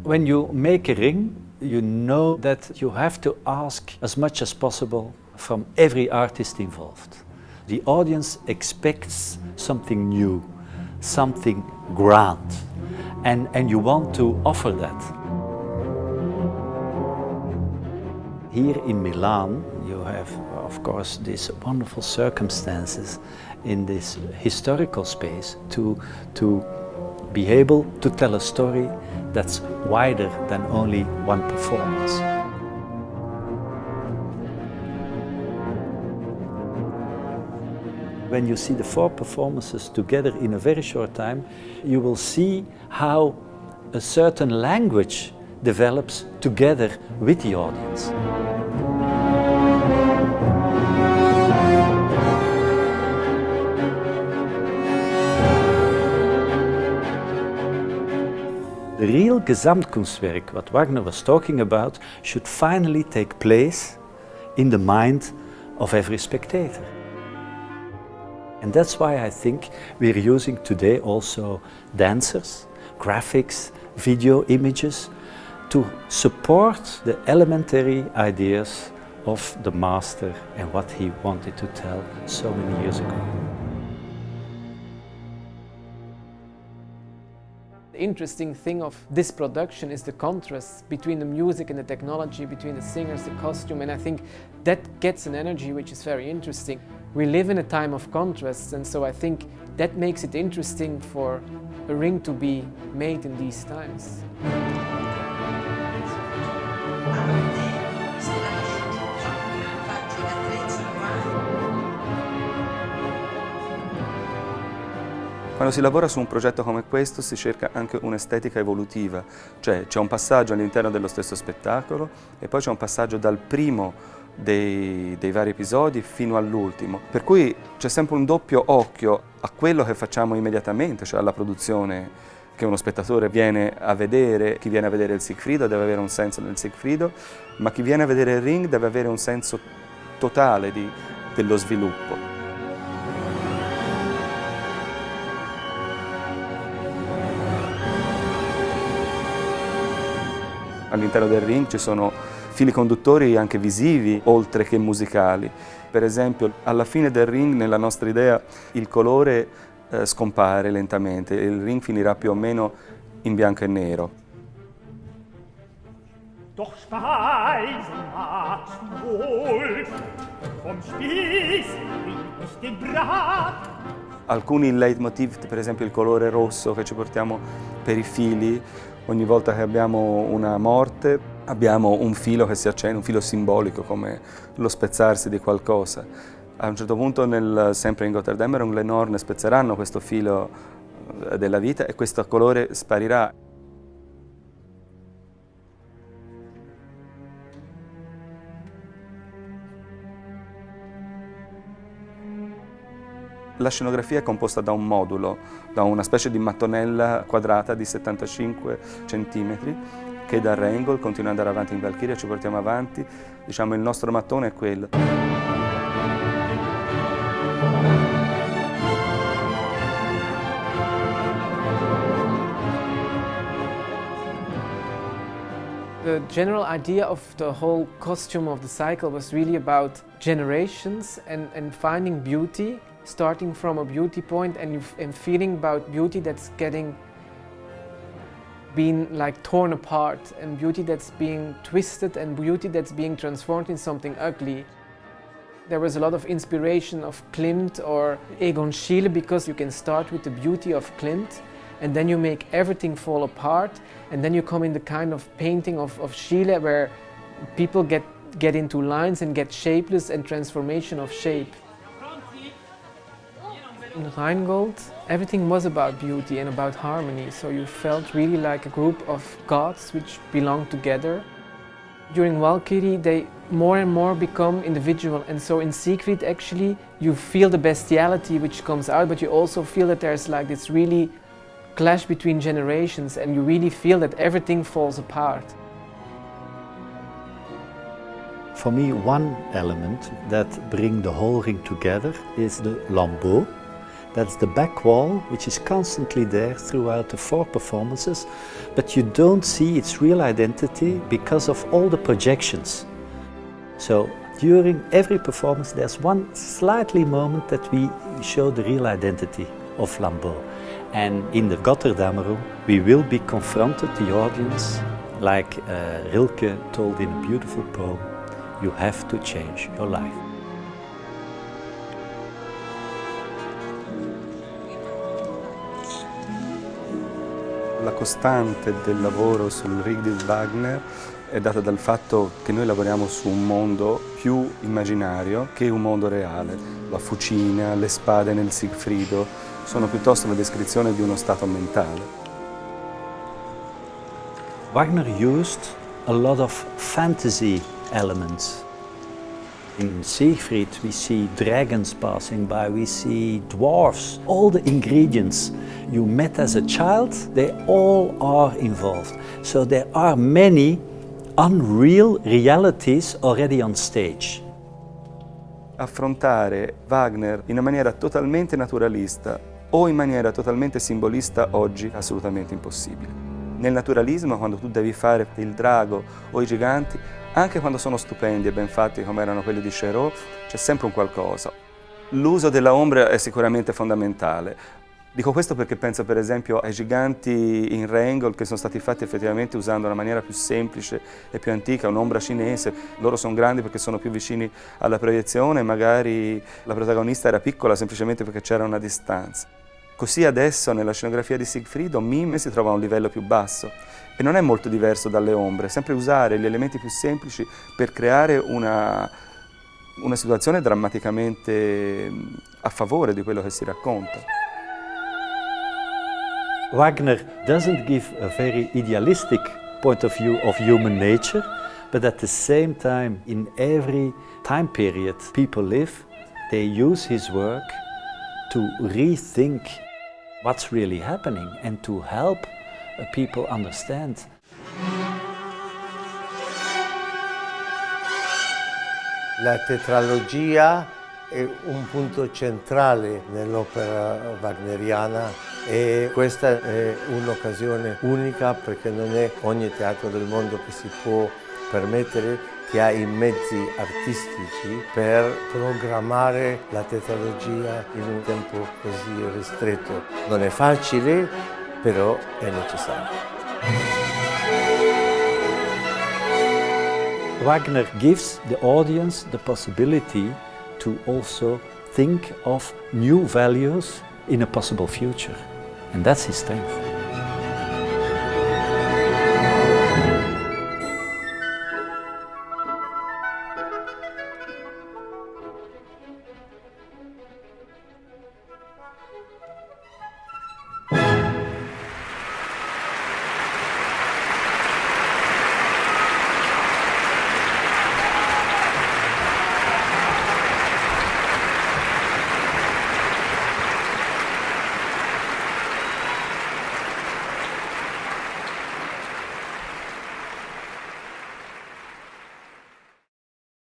When you make a ring, you know that you have to ask as much as possible from every artist involved. The audience expects something new, something grand, and you want to offer that. Here in Milan, you have, of course, these wonderful circumstances in this historical space to be able to tell a story that's wider than only one performance. When you see the 4 performances together in a very short time, you will see how a certain language develops together with the audience. The real Gesamtkunstwerk, what Wagner was talking about, should finally take place in the mind of every spectator. And that's why I think we're using today also dancers, graphics, video images to support the elementary ideas of the master and what he wanted to tell so many years ago. The interesting thing of this production is the contrast between the music and the technology, between the singers, the costume, and I think that gets an energy which is very interesting. We live in a time of contrasts, and so I think that makes it interesting for a ring to be made in these times. Quando si lavora su un progetto come questo si cerca anche un'estetica evolutiva, cioè c'è un passaggio all'interno dello stesso spettacolo e poi c'è un passaggio dal primo dei vari episodi fino all'ultimo. Per cui c'è sempre un doppio occhio a quello che facciamo immediatamente, cioè alla produzione che uno spettatore viene a vedere. Chi viene a vedere il Siegfried deve avere un senso del Siegfried, ma chi viene a vedere il ring deve avere un senso totale dello sviluppo. All'interno del ring ci sono fili conduttori anche visivi, oltre che musicali. Per esempio, alla fine del ring, nella nostra idea, il colore scompare lentamente e il ring finirà più o meno in bianco e nero. Doch speisen magst du wohl, vom Spieß nicht den Brat. Alcuni leitmotiv, per esempio il colore rosso che ci portiamo per i fili, ogni volta che abbiamo una morte abbiamo un filo che si accende, un filo simbolico come lo spezzarsi di qualcosa. A un certo punto, sempre in Götterdämmerung, le norne spezzeranno questo filo della vita e questo colore sparirà. La scenografia è composta da un modulo, da una specie di mattonella quadrata di 75 cm che da Rheingold continua ad andare avanti in Walküre, ci portiamo avanti, diciamo il nostro mattone è quello. The general idea of the whole costume of the cycle was really about generations and finding beauty, starting from a beauty point and feeling about beauty that's being like torn apart, and beauty that's being twisted, and beauty that's being transformed in something ugly. There was a lot of inspiration of Klimt or Egon Schiele, because you can start with the beauty of Klimt and then you make everything fall apart, and then you come in the kind of painting of Schiele where people get into lines and get shapeless and transformation of shape. In Rheingold, everything was about beauty and about harmony, so you felt really like a group of gods which belonged together. During Walküre, they more and more become individual, and so in Siegfried actually you feel the bestiality which comes out, but you also feel that there's like this really clash between generations, and you really feel that everything falls apart. For me, one element that brings the whole ring together is the lambeau. That's the back wall, which is constantly there throughout the 4 performances, but you don't see its real identity because of all the projections. So during every performance there's one slightly moment that we show the real identity of lambeau. And in the Götterdämmerung we will be confronted, the audience, like Rilke told in a beautiful poem, you have to change your life. La costante del lavoro sul rig di Wagner è data dal fatto che noi lavoriamo su un mondo più immaginario che un mondo reale. La fucina, le spade nel Siegfriedo sono piuttosto la descrizione di uno stato mentale. Wagner used a lot of fantasy elements. In Siegfried we see dragons passing by, we see dwarfs. All the ingredients you met as a child, they all are involved. So there are many unreal realities already on stage. Affrontare Wagner in una maniera totalmente naturalista o in maniera totalmente simbolista oggi è assolutamente impossibile. Nel naturalismo, quando tu devi fare il drago o i giganti, anche quando sono stupendi e ben fatti come erano quelli di Cherot, c'è sempre un qualcosa. L'uso della ombra è sicuramente fondamentale. Dico questo perché penso per esempio ai giganti in Rheingold che sono stati fatti effettivamente usando una maniera più semplice e più antica, un'ombra cinese. Loro sono grandi perché sono più vicini alla proiezione, magari la protagonista era piccola semplicemente perché c'era una distanza. Così adesso nella scenografia di Siegfried Mime si trova a un livello più basso e non è molto diverso dalle ombre, sempre usare gli elementi più semplici per creare una situazione drammaticamente a favore di quello che si racconta. Wagner doesn't give a very idealistic point of view of human nature, but at the same time, in every time period people live, they use his work to rethink what's really happening and to help people understand. La tetralogia è un punto centrale nell'opera wagneriana e questa è un'occasione unica perché non è ogni teatro del mondo che si può permettere, che ha i mezzi artistici per programmare la tetralogia in un tempo così ristretto. Non è facile, però è necessario. Wagner gives the audience the possibility to also think of new values in a possible future. And that's his strength.